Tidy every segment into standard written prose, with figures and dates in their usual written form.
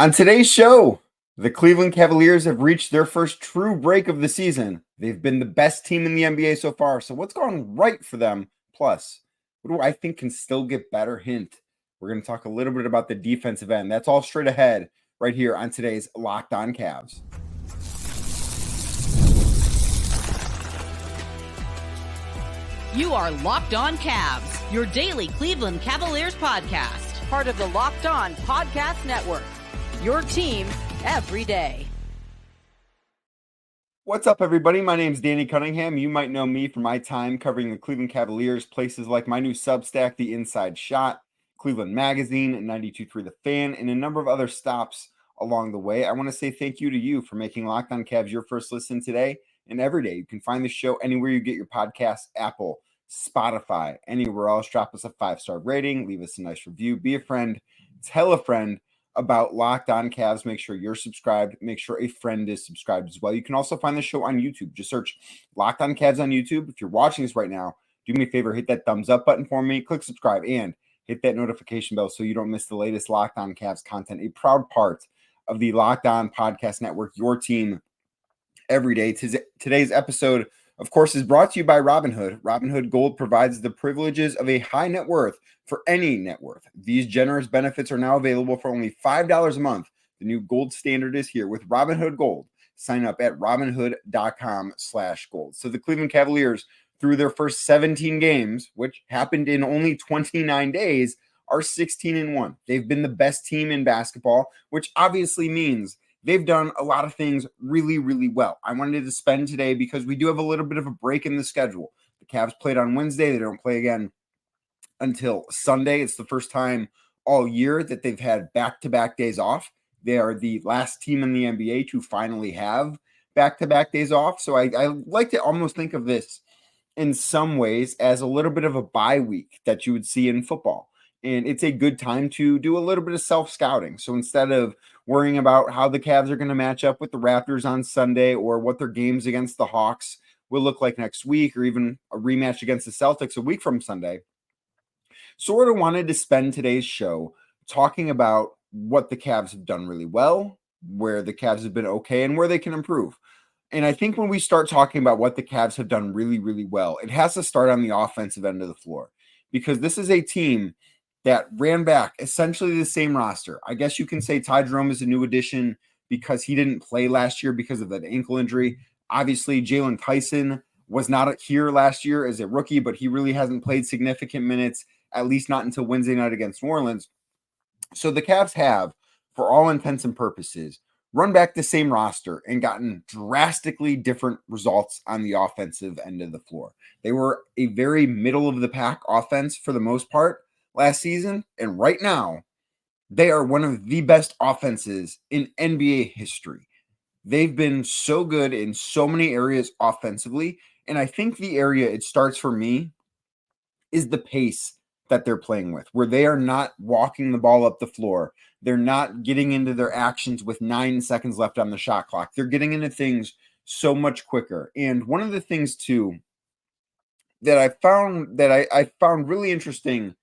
On today's show, the Cleveland Cavaliers have reached their first true break of the season. They've been the best team in the NBA so far. So what's gone right for them? Plus, what do I think can still get better? Hint. We're going to talk a little bit about the defensive end. That's all straight ahead right here on today's Locked On Cavs. You are Locked On Cavs, your daily Cleveland Cavaliers podcast. Part of the Locked On Podcast Network. Your team every day. What's up, everybody? My name is Danny Cunningham. You might know me from my time covering the Cleveland Cavaliers, places like my new Substack, The Inside Shot, Cleveland Magazine, 92.3 The Fan, and a number of other stops along the way. I want to say thank you to you for making Locked On Cavs your first listen today and every day. You can find the show anywhere you get your podcasts, Apple, Spotify, anywhere else. Drop us a 5-star rating, leave us a nice review, be a friend, tell a friend about Locked On Cavs. Make sure you're subscribed. Make sure a friend is subscribed as well. You can also find the show on YouTube. Just search Locked On Cavs on YouTube. If you're watching this right now, do me a favor, hit that thumbs up button for me, click subscribe, and hit that notification bell so you don't miss the latest Locked On Cavs content. A proud part of the Locked On Podcast Network, your team every day. Today's episode, of course, is brought to you by Robinhood. Robinhood Gold provides the privileges of a high net worth for any net worth. These generous benefits are now available for only $5 a month. The new gold standard is here with Robinhood Gold. Sign up at robinhood.com/gold. So the Cleveland Cavaliers, through their first 17 games, which happened in only 29 days, are 16-1. They've been the best team in basketball, which obviously means they've done a lot of things really, really well. I wanted to spend today because we do have a little bit of a break in the schedule. The Cavs played on Wednesday. They don't play again until Sunday. It's the first time all year that they've had back-to-back days off. They are the last team in the NBA to finally have back-to-back days off. So I like to almost think of this in some ways as a little bit of a bye week that you would see in football. And it's a good time to do a little bit of self-scouting. So instead of worrying about how the Cavs are going to match up with the Raptors on Sunday or what their games against the Hawks will look like next week or even a rematch against the Celtics a week from Sunday, sort of wanted to spend today's show talking about what the Cavs have done really well, where the Cavs have been okay, and where they can improve. And I think when we start talking about what the Cavs have done really, really well, it has to start on the offensive end of the floor because this is a team that ran back essentially the same roster. I guess you can say Ty Jerome is a new addition because he didn't play last year because of that ankle injury. Obviously, Jalen Tyson was not here last year as a rookie, but he really hasn't played significant minutes, at least not until Wednesday night against New Orleans. So the Cavs have, for all intents and purposes, run back the same roster and gotten drastically different results on the offensive end of the floor. They were a very middle-of-the-pack offense for the most part last season, and right now, they are one of the best offenses in NBA history. They've been so good in so many areas offensively, and I think the area it starts for me is the pace that they're playing with, where they are not walking the ball up the floor. They're not getting into their actions with 9 seconds left on the shot clock. They're getting into things so much quicker. And one of the things, too, that I found really interesting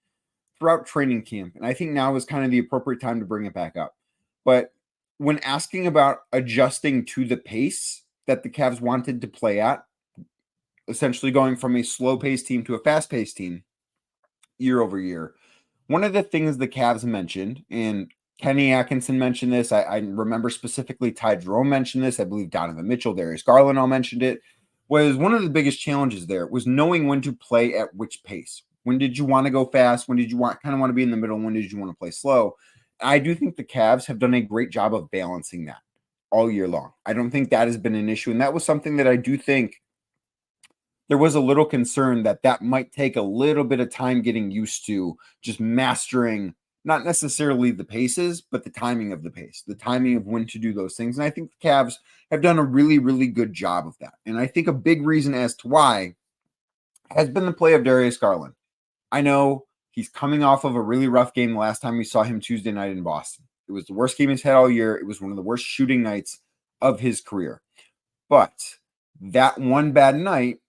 throughout training camp, and I think now is kind of the appropriate time to bring it back up. But when asking about adjusting to the pace that the Cavs wanted to play at, essentially going from a slow-paced team to a fast-paced team year over year, one of the things the Cavs mentioned, and Kenny Atkinson mentioned this, I remember specifically Ty Jerome mentioned this, I believe Donovan Mitchell, Darius Garland all mentioned it, was one of the biggest challenges there was knowing when to play at which pace. When did you want to go fast? When did you want to be in the middle? When did you want to play slow? I do think the Cavs have done a great job of balancing that all year long. I don't think that has been an issue. And that was something that I do think there was a little concern that might take a little bit of time getting used to, just mastering not necessarily the paces, but the timing of the pace, the timing of when to do those things. And I think the Cavs have done a really, really good job of that. And I think a big reason as to why has been the play of Darius Garland. I know he's coming off of a really rough game the last time we saw him Tuesday night in Boston. It was the worst game he's had all year. It was one of the worst shooting nights of his career. But that one bad night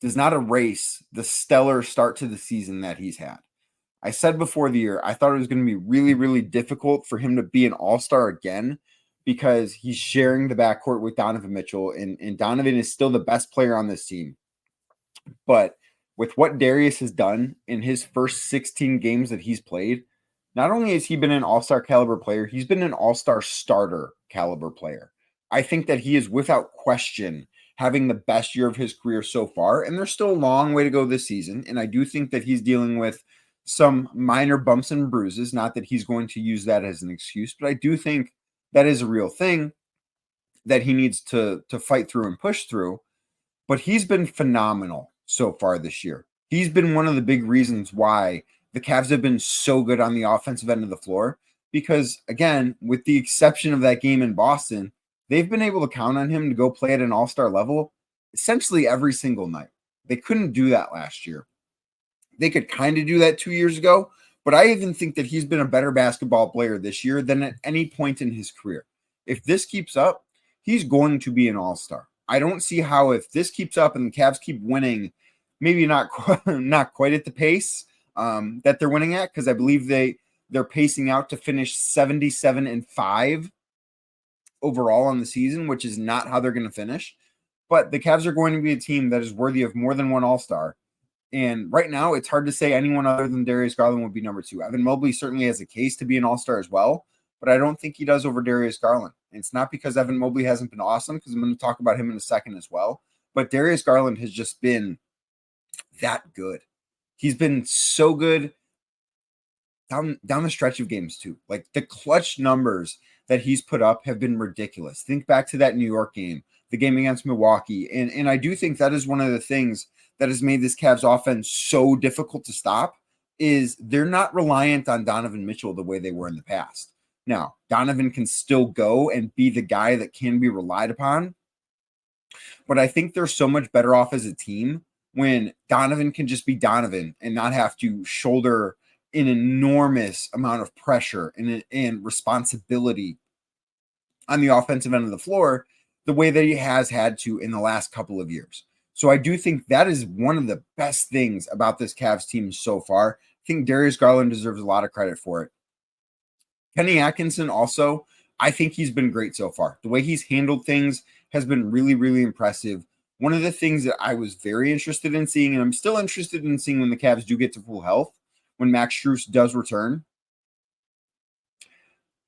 does not erase the stellar start to the season that he's had. I said before the year, I thought it was going to be really, really difficult for him to be an all-star again because he's sharing the backcourt with Donovan Mitchell, and Donovan is still the best player on this team. But with what Darius has done in his first 16 games that he's played, not only has he been an all-star caliber player, he's been an all-star starter caliber player. I think that he is without question having the best year of his career so far, and there's still a long way to go this season. And I do think that he's dealing with some minor bumps and bruises, not that he's going to use that as an excuse, but I do think that is a real thing that he needs to fight through and push through. But he's been phenomenal so far this year. He's been one of the big reasons why the Cavs have been so good on the offensive end of the floor, because again, with the exception of that game in Boston, they've been able to count on him to go play at an all-star level essentially every single night. They couldn't do that last year. They could kind of do that 2 years ago, but I even think that he's been a better basketball player this year than at any point in his career. If this keeps up, he's going to be an all-star. I don't see how, if this keeps up and the Cavs keep winning, maybe not quite at the pace that they're winning at, because I believe they're pacing out to finish 77-5 overall on the season, which is not how they're going to finish. But the Cavs are going to be a team that is worthy of more than one all-star. And right now, it's hard to say anyone other than Darius Garland would be number 2. Evan Mobley certainly has a case to be an all-star as well, but I don't think he does over Darius Garland. And it's not because Evan Mobley hasn't been awesome, because I'm going to talk about him in a second as well. But Darius Garland has just been that good. He's been so good down the stretch of games too. Like, the clutch numbers that he's put up have been ridiculous. Think back to that New York game, the game against Milwaukee. And I do think that is one of the things that has made this Cavs offense so difficult to stop, is they're not reliant on Donovan Mitchell the way they were in the past. Now, Donovan can still go and be the guy that can be relied upon, but I think they're so much better off as a team when Donovan can just be Donovan and not have to shoulder an enormous amount of pressure and responsibility on the offensive end of the floor the way that he has had to in the last couple of years. So I do think that is one of the best things about this Cavs team so far. I think Darius Garland deserves a lot of credit for it. Kenny Atkinson also, I think he's been great so far. The way he's handled things has been really, really impressive. One of the things that I was very interested in seeing, and I'm still interested in seeing when the Cavs do get to full health, when Max Strus does return.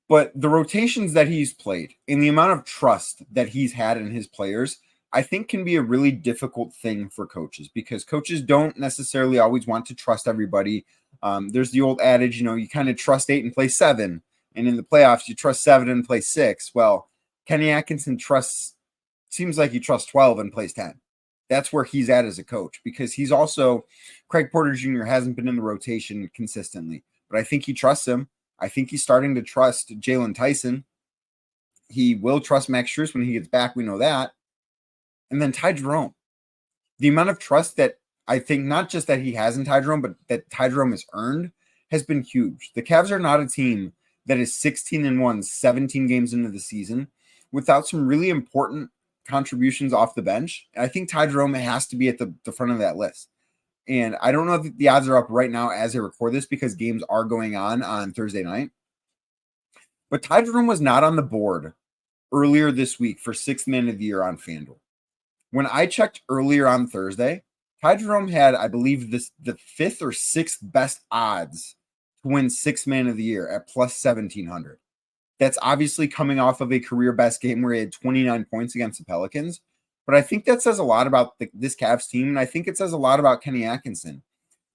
But the rotations that he's played and the amount of trust that he's had in his players, I think can be a really difficult thing for coaches, because coaches don't necessarily always want to trust everybody. There's the old adage, you kind of trust 8 and play 7. And in the playoffs, you trust 7 and play 6. Well, Kenny Atkinson seems like he trusts 12 and plays 10. That's where he's at as a coach, because he's also, Craig Porter Jr. hasn't been in the rotation consistently, but I think he trusts him. I think he's starting to trust Jalen Tyson. He will trust Max Strus when he gets back. We know that. And then Ty Jerome. The amount of trust that I think not just that he has in Ty Jerome, but that Ty Jerome has earned has been huge. The Cavs are not a team that is 16-1, 17 games into the season without some really important contributions off the bench. I think Ty Jerome has to be at the front of that list. And I don't know if the odds are up right now as I record this, because games are going on Thursday night. But Ty Jerome was not on the board earlier this week for 6th man of the year on FanDuel. When I checked earlier on Thursday, Ty Jerome had, I believe, the 5th or 6th best odds to win 6th man of the year at plus 1,700. That's obviously coming off of a career best game where he had 29 points against the Pelicans. But I think that says a lot about this Cavs team, and I think it says a lot about Kenny Atkinson.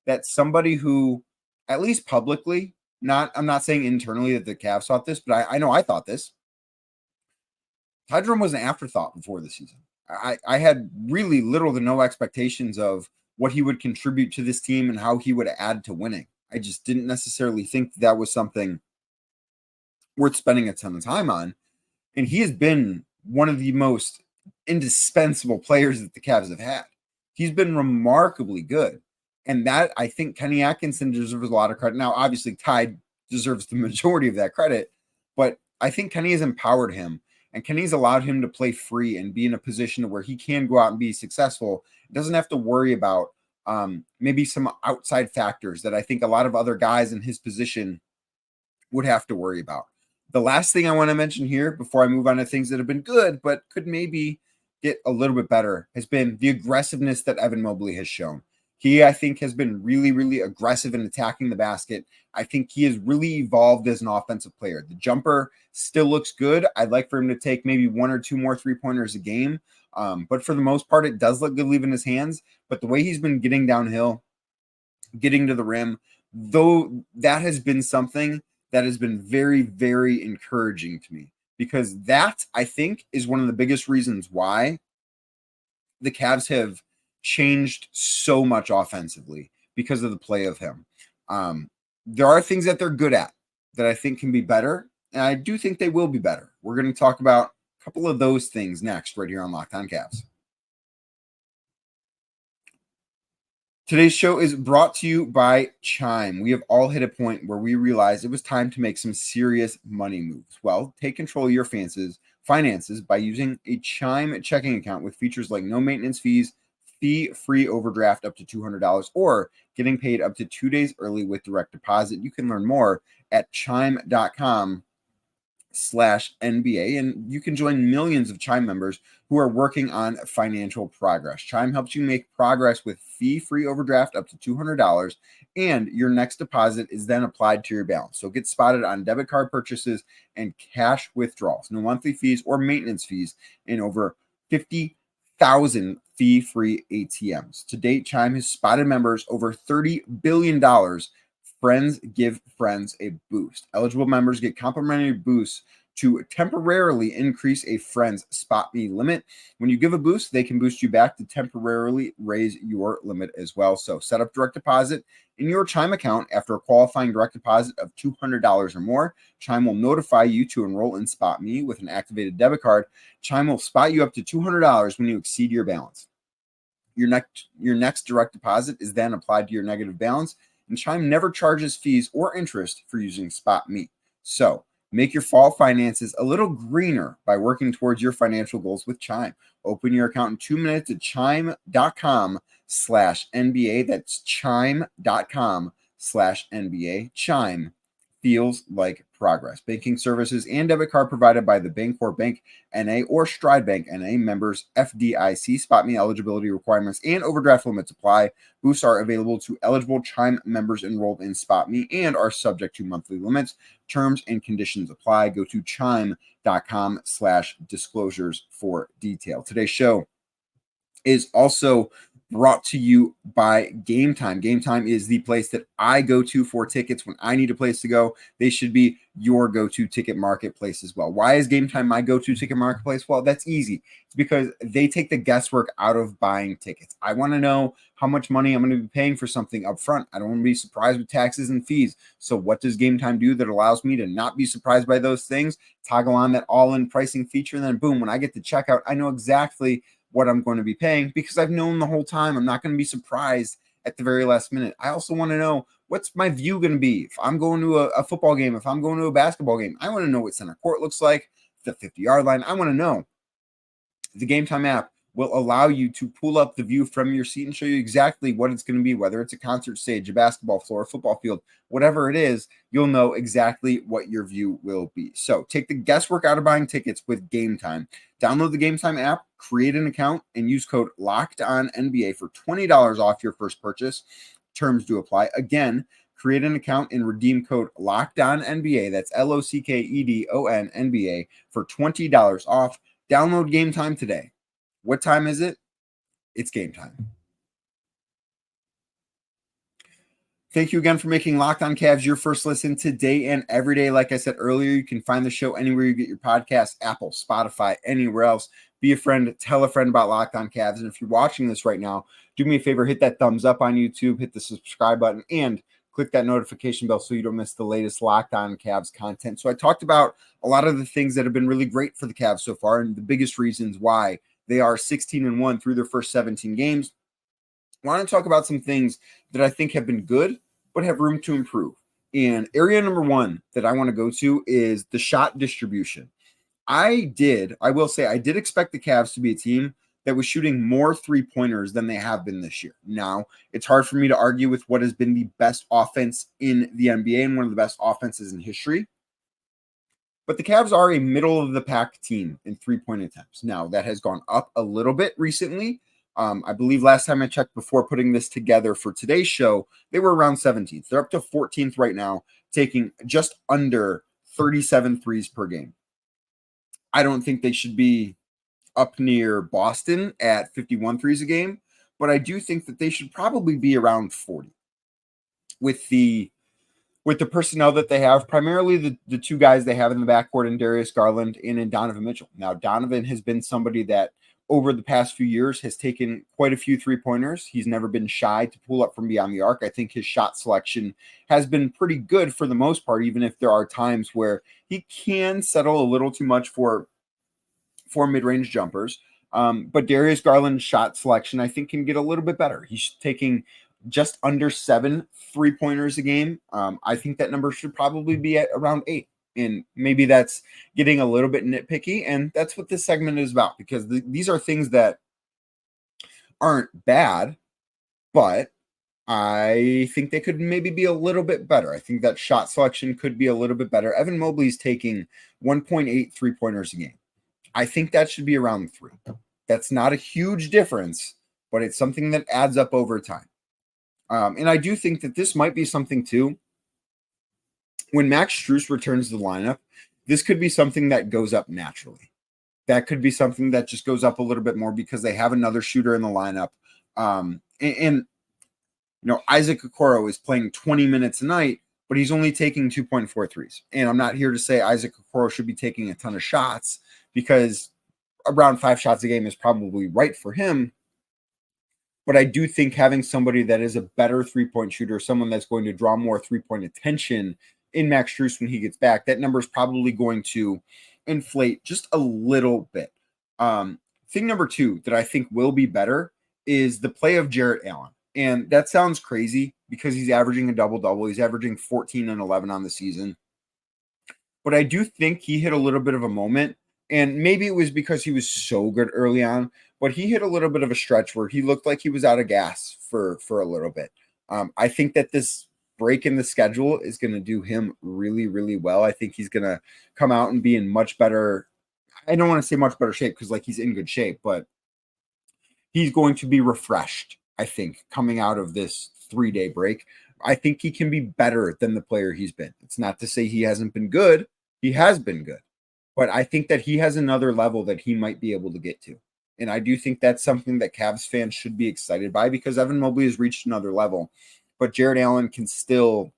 That somebody who, at least publicly, I'm not saying internally that the Cavs thought this, but I know I thought this. Ty Jerome was an afterthought before the season. I had really little to no expectations of what he would contribute to this team and how he would add to winning. I just didn't necessarily think that was something worth spending a ton of time on. And he has been one of the most indispensable players that the Cavs have had. He's been remarkably good. And that, I think Kenny Atkinson deserves a lot of credit. Now, obviously, Ty deserves the majority of that credit, but I think Kenny has empowered him, and Kenny's allowed him to play free and be in a position where he can go out and be successful. He doesn't have to worry about maybe some outside factors that I think a lot of other guys in his position would have to worry about. The last thing I want to mention here before I move on to things that have been good, but could maybe get a little bit better, has been the aggressiveness that Evan Mobley has shown. He, I think, has been really, really aggressive in attacking the basket. I think he has really evolved as an offensive player. The jumper still looks good. I'd like for him to take maybe 1 or 2 more three-pointers a game. But for the most part, it does look good leaving his hands. But the way he's been getting downhill, getting to the rim, though, that has been something that has been very, very encouraging to me, because that, I think, is one of the biggest reasons why the Cavs have changed so much offensively, because of the play of him. There are things that they're good at that I think can be better, and I do think they will be better. We're going to talk about a couple of those things next, right here on Locked On Cavs. Today's show is brought to you by Chime. We have all hit a point where we realized it was time to make some serious money moves. Well, take control of your finances by using a Chime checking account with features like no maintenance fees, fee-free overdraft up to $200, or getting paid up to 2 days early with direct deposit. You can learn more at chime.com/NBA, and you can join millions of Chime members who are working on financial progress. Chime helps you make progress with fee-free overdraft up to $200, and your next deposit is then applied to your balance. So get spotted on debit card purchases and cash withdrawals. No monthly fees or maintenance fees in over 50,000 fee-free ATMs. To date, Chime has spotted members over $30 billion. Friends give friends a boost. Eligible members get complimentary boosts to temporarily increase a friend's spot me limit. When you give a boost, they can boost you back to temporarily raise your limit as well. So set up direct deposit in your Chime account after a qualifying direct deposit of $200 or more. Chime will notify you to enroll in Spot Me with an activated debit card. Chime will spot you up to $200 when you exceed your balance. Your next direct deposit is then applied to your negative balance, and Chime never charges fees or interest for using Spot Me. So make your fall finances a little greener by working towards your financial goals with Chime. Open your account in 2 minutes at chime.com/NBA. That's chime.com/NBA. Chime feels like progress. Banking services and debit card provided by the Bancorp Bank NA or Stride Bank NA, members FDIC. Spot Me eligibility requirements and overdraft limits apply. Boosts are available to eligible Chime members enrolled in Spot Me and are subject to monthly limits. Terms and conditions apply. Go to chime.com/disclosures for detail. Today's show is also brought to you by Game Time. Game Time is the place that I go to for tickets when I need a place to go. They should be your go-to ticket marketplace as well. Why is Game Time my go-to ticket marketplace? Well, that's easy. It's because they take the guesswork out of buying tickets. I want to know how much money I'm going to be paying for something up front. I don't want to be surprised with taxes and fees. So what does Game Time do that allows me to not be surprised by those things? Toggle on that all-in pricing feature, and then boom, when I get to checkout, I know exactly what I'm going to be paying because I've known the whole time. I'm not going to be surprised at the very last minute. I also want to know, what's my view going to be? If I'm going to a football game, if I'm going to a basketball game, I want to know what center court looks like, the 50-yard line. I want to know. The Game Time app will allow you to pull up the view from your seat and show you exactly what it's going to be, whether it's a concert stage, a basketball floor, a football field, whatever it is, you'll know exactly what your view will be. So take the guesswork out of buying tickets with Game Time. Download the Game Time app, create an account, and use code LOCKEDONNBA for $20 off your first purchase. Terms do apply. Again, create an account and redeem code LOCKEDONNBA. That's LOCKEDONNBA for $20 off. Download Game Time today. What time is it? It's game time. Thank you again for making Locked On Cavs your first listen today and every day. Like I said earlier, you can find the show anywhere you get your podcast, Apple, Spotify, anywhere else. Be a friend, tell a friend about Locked On Cavs. And if you're watching this right now, do me a favor, hit that thumbs up on YouTube, hit the subscribe button, and click that notification bell so you don't miss the latest Locked On Cavs content. So I talked about a lot of the things that have been really great for the Cavs so far and the biggest reasons why they are 16-1 through their first 17 games. I want to talk about some things that I think have been good, but have room to improve. And area number one that I want to go to is the shot distribution. I did expect the Cavs to be a team that was shooting more three-pointers than they have been this year. Now, it's hard for me to argue with what has been the best offense in the NBA and one of the best offenses in history. But the Cavs are a middle-of-the-pack team in three-point attempts. Now, that has gone up a little bit recently. I believe last time I checked before putting this together for today's show, they were around 17th. They're up to 14th right now, taking just under 37 threes per game. I don't think they should be up near Boston at 51 threes a game, but I do think that they should probably be around 40 with the personnel that they have, primarily the two guys they have in the backcourt in Darius Garland and in Donovan Mitchell. Now, Donovan has been somebody that over the past few years has taken quite a few three-pointers. He's never been shy to pull up from beyond the arc. I think his shot selection has been pretty good for the most part, even if there are times where he can settle a little too much for mid-range jumpers. But Darius Garland's shot selection, I think, can get a little bit better. He's taking just under 7 three-pointers a game. I think that number should probably be at around 8. And maybe that's getting a little bit nitpicky. And that's what this segment is about, because these are things that aren't bad, but I think they could maybe be a little bit better. I think that shot selection could be a little bit better. Evan Mobley's taking 1.8 three-pointers a game. I think that should be around 3. That's not a huge difference, but it's something that adds up over time. And I do think that this might be something too. When Max Strus returns to the lineup, this could be something that goes up naturally. That could be something that just goes up a little bit more because they have another shooter in the lineup. Isaac Okoro is playing 20 minutes a night, but he's only taking 2.4 threes. And I'm not here to say Isaac Okoro should be taking a ton of shots, because around 5 shots a game is probably right for him. But I do think having somebody that is a better three-point shooter, someone that's going to draw more three-point attention in Max Strus when he gets back, that number is probably going to inflate just a little bit. Thing number 2 that I think will be better is the play of Jarrett Allen. And that sounds crazy because he's averaging a double-double. He's averaging 14 and 11 on the season. But I do think he hit a little bit of a moment. And maybe it was because he was so good early on, but he hit a little bit of a stretch where he looked like he was out of gas for a little bit. I think that this break in the schedule is going to do him really, really well. I think he's going to come out and be in much better. I don't want to say much better shape because he's in good shape, but he's going to be refreshed, I think, coming out of this 3-day break. I think he can be better than the player he's been. It's not to say he hasn't been good. He has been good. But I think that he has another level that he might be able to get to. And I do think that's something that Cavs fans should be excited by, because Evan Mobley has reached another level. But Jarrett Allen can still,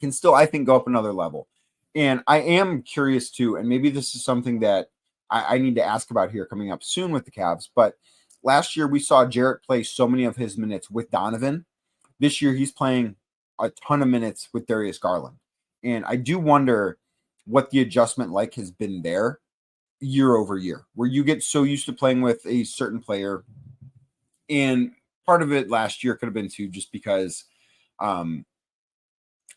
I think, go up another level. And I am curious too, and maybe this is something that I need to ask about here coming up soon with the Cavs. But last year we saw Jarrett play so many of his minutes with Donovan. This year he's playing a ton of minutes with Darius Garland. And I do wonder what the adjustment has been there year over year, where you get so used to playing with a certain player. And part of it last year could have been too, just because Evan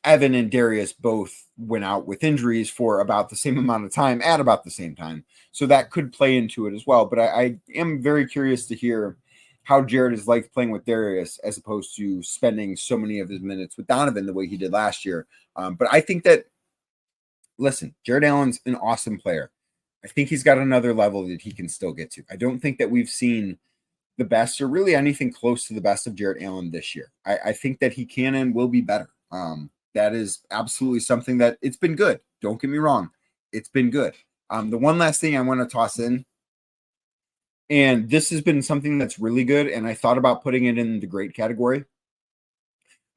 and Darius both went out with injuries for about the same amount of time at about the same time. So that could play into it as well. But I am very curious to hear how Jarrett is like playing with Darius as opposed to spending so many of his minutes with Donovan the way he did last year. But I think that, listen, Jarrett Allen's an awesome player. I think he's got another level that he can still get to. I don't think that we've seen the best or really anything close to the best of Jarrett Allen this year. I think that he can and will be better. That is absolutely something that it's been good. Don't get me wrong. It's been good. The one last thing I want to toss in, and this has been something that's really good, and I thought about putting it in the great category,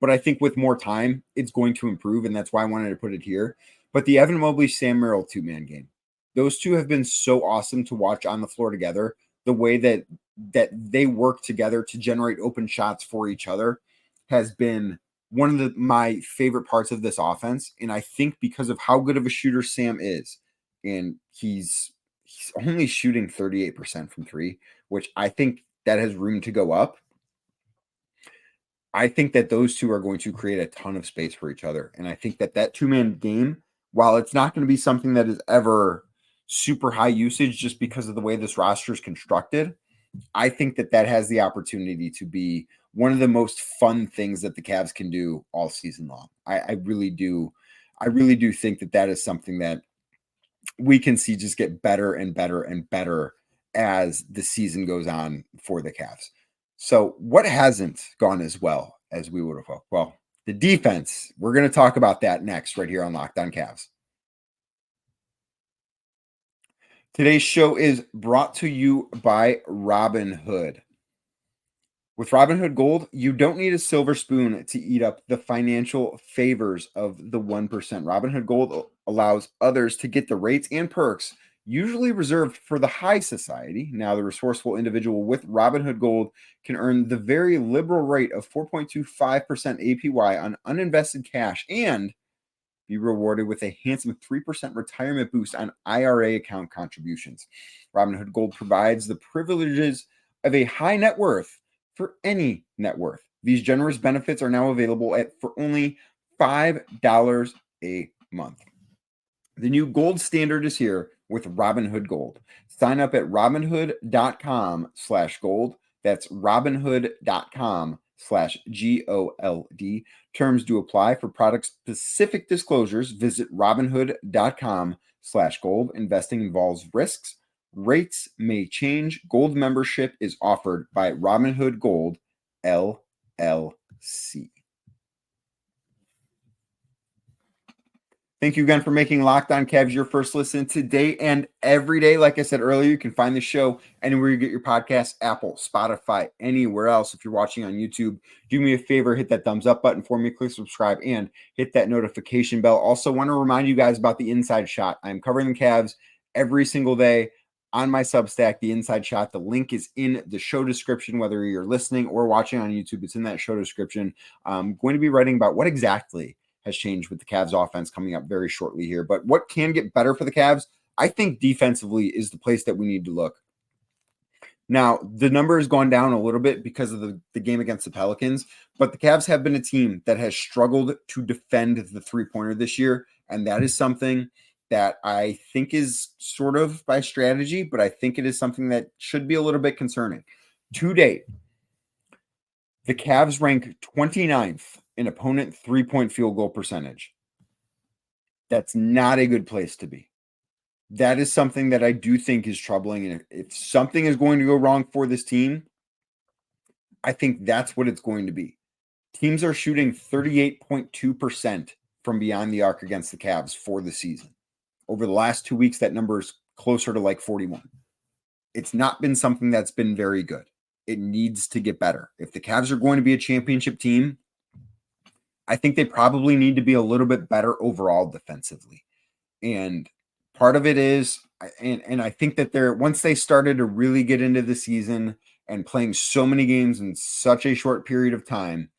but I think with more time, it's going to improve, and that's why I wanted to put it here. But the Evan Mobley, Sam Merrill 2-man game. Those two have been so awesome to watch on the floor together. The way that they work together to generate open shots for each other has been one of my favorite parts of this offense. And I think because of how good of a shooter Sam is, and he's only shooting 38% from 3, which I think that has room to go up. I think that those two are going to create a ton of space for each other. And I think that 2-man game, while it's not going to be something that is ever super high usage just because of the way this roster is constructed. I think that has the opportunity to be one of the most fun things that the Cavs can do all season long. I really do. I really do think that is something that we can see just get better and better and better as the season goes on for the Cavs. So what hasn't gone as well as we would have hoped? Well, the defense. We're going to talk about that next right here on Locked On Cavs. Today's show is brought to you by Robinhood. With Robinhood Gold, you don't need a silver spoon to eat up the financial favors of the 1%. Robinhood Gold allows others to get the rates and perks usually reserved for the high society. Now, the resourceful individual with Robinhood Gold can earn the very liberal rate of 4.25% APY on uninvested cash and be rewarded with a handsome 3% retirement boost on IRA account contributions. Robinhood Gold provides the privileges of a high net worth for any net worth. These generous benefits are now available for only $5 a month. The new gold standard is here with Robinhood Gold. Sign up at robinhood.com/gold. That's robinhood.com/GOLD. Terms do apply. For product specific disclosures, visit robinhood.com/gold. Investing involves risks. Rates may change. Gold membership is offered by Robinhood Gold, LLC. Thank you again for making Locked On Cavs your first listen today and every day. Like I said earlier, you can find the show anywhere you get your podcasts, Apple, Spotify, anywhere else. If you're watching on YouTube, do me a favor, hit that thumbs up button for me, click subscribe, and hit that notification bell. Also want to remind you guys about the Inside Shot. I'm covering the Cavs every single day on my Substack, The Inside Shot. The link is in the show description, whether you're listening or watching on YouTube. It's in that show description. I'm going to be writing about what exactly has changed with the Cavs offense coming up very shortly here. But what can get better for the Cavs, I think defensively is the place that we need to look. Now, the number has gone down a little bit because of the game against the Pelicans, but the Cavs have been a team that has struggled to defend the three-pointer this year, and that is something that I think is sort of by strategy, but I think it is something that should be a little bit concerning. To date, the Cavs rank 29th in opponent three-point field goal percentage. That's not a good place to be. That is something that I do think is troubling. And if something is going to go wrong for this team, I think that's what it's going to be. Teams are shooting 38.2% from beyond the arc against the Cavs for the season. Over the last 2 weeks, that number is closer to like 41. It's not been something that's been very good. It needs to get better. If the Cavs are going to be a championship team, I think they probably need to be a little bit better overall defensively. And part of it is, and I think that once they started to really get into the season and playing so many games in such a short period of time,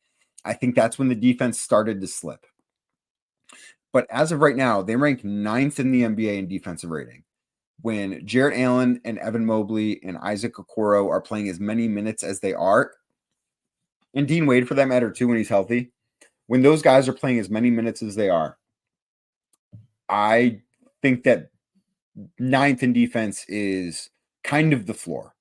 I think that's when the defense started to slip. But as of right now, they rank 9th in the NBA in defensive rating. When Jarrett Allen and Evan Mobley and Isaac Okoro are playing as many minutes as they are, and Dean Wade for that matter too when he's healthy, when those guys are playing as many minutes as they are, I think that 9th in defense is kind of the floor.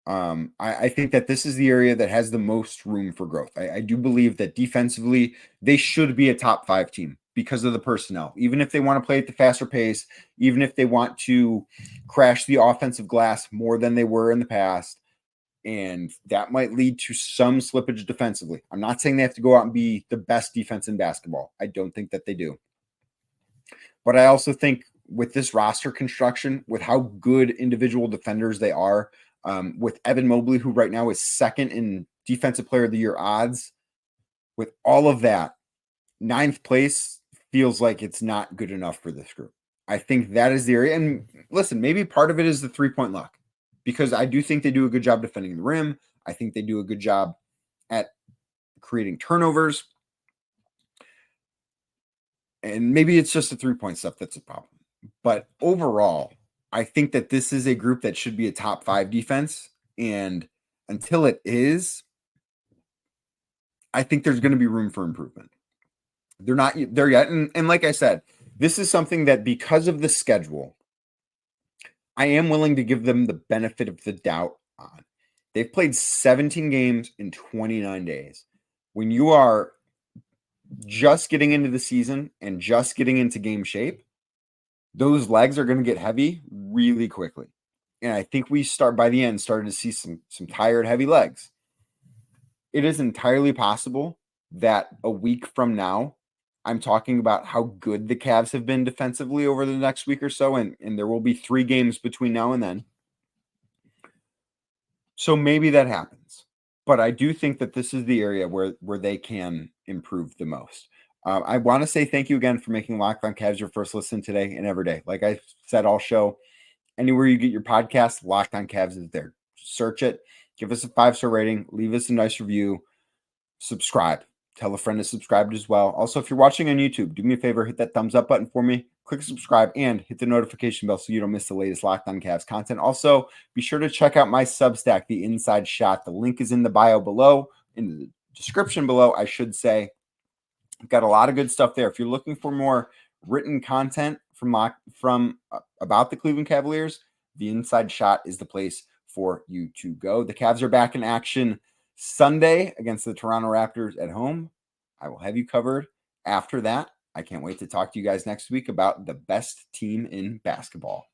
I think that this is the area that has the most room for growth. I do believe that defensively, they should be a top 5 team because of the personnel. Even if they want to play at the faster pace, even if they want to crash the offensive glass more than they were in the past, and that might lead to some slippage defensively. I'm not saying they have to go out and be the best defense in basketball. I don't think that they do. But I also think with this roster construction, with how good individual defenders they are, with Evan Mobley, who right now is 2nd in Defensive Player of the Year odds, with all of that, 9th place feels like it's not good enough for this group. I think that is the area. And listen, maybe part of it is the three-point luck, because I do think they do a good job defending the rim. I think they do a good job at creating turnovers. And maybe it's just the three-point stuff that's a problem. But overall, I think that this is a group that should be a top 5 defense. And until it is, I think there's going to be room for improvement. They're not there yet. And like I said, this is something that because of the schedule, I am willing to give them the benefit of the doubt on. They've played 17 games in 29 days. When you are just getting into the season and just getting into game shape, those legs are going to get heavy really quickly. And I think we by the end started to see some tired, heavy legs. It is entirely possible that a week from now, I'm talking about how good the Cavs have been defensively over the next week or so, and there will be 3 games between now and then. So maybe that happens. But I do think that this is the area where they can improve the most. I want to say thank you again for making Locked On Cavs your first listen today and every day. Like I said all show, anywhere you get your podcast, Locked On Cavs is there. Search it, give us a 5-star rating, leave us a nice review, subscribe. Tell a friend to subscribe as well. Also, if you're watching on YouTube, do me a favor, hit that thumbs up button for me, click subscribe, and hit the notification bell so you don't miss the latest Locked On Cavs content. Also, be sure to check out my Substack, The Inside Shot. The link is in the bio below, in the description below, I should say. I've got a lot of good stuff there. If you're looking for more written content from about the Cleveland Cavaliers, The Inside Shot is the place for you to go. The Cavs are back in action Sunday against the Toronto Raptors at home. I will have you covered after that. I can't wait to talk to you guys next week about the best team in basketball.